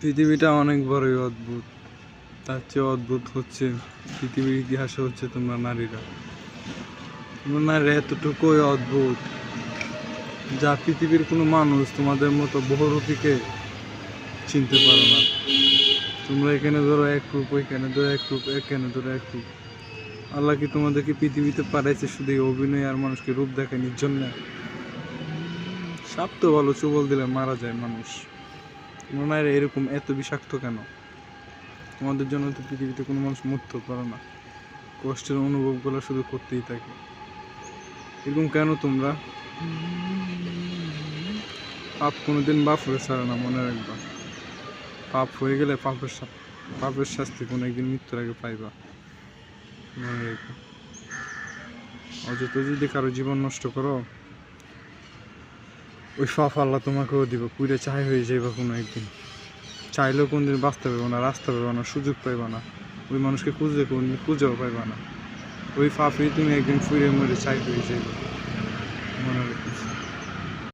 পৃথিবীটা অনেক বড়ই অদ্ভুত। তার চেয়ে অদ্ভুত হচ্ছে পৃথিবীর ইতিহাসে হচ্ছে তোমরা নারীরা। তোমরা নারীরা এতটুকুই অদ্ভুত যা পৃথিবীর কোনো মানুষ তোমাদের মতো বহুরূপীকে চিনতে পারো না। তোমরা এখানে ধরো এক রূপ, ওইখানে ধরো এক রূপ, এখানে ধরো এক রূপ। আল্লাহ কি তোমাদেরকে পৃথিবীতে পাঠাইছে শুধু এই অভিনয় আর মানুষকে রূপ দেখানোর জন্য? সাপ তো ভালো, চুবল দিলে মারা যায় মানুষ। তোমরা নারীরা এরকম এত বিষাক্ত কেন? তোমাদের জন্য তো পৃথিবীতে কোনো মানুষ মরতেও পারে না, কষ্টের অনুভবগুলো শুধু করতেই থাকে। এরকম কেন তোমরা? পাপ কোনোদিন বাপ হয়ে ছাড়ে না, মনে রাখবা। পাপ হয়ে গেলে পাপের শাস্তি কোনো একদিন মৃত্যুর আগে পাইবা, মনে রেখো। অযথা যদি কারো জীবন নষ্ট করো, ওই পাপ আল্লাহ তোমাকেও দিব, পুরে চাই হয়ে যাইবা কোনো একদিন। চাইলেও কোনদিন বাঁচতে পারবো না, রাস্তা পাইবা না, সুযোগ পাইবা না, ওই মানুষকে কোনদিন খুঁজেও পাইবা না। ওই পাপেই তুমি একদিন ফুরে মরে চাই হয়ে যাইবা, মনে রেখো।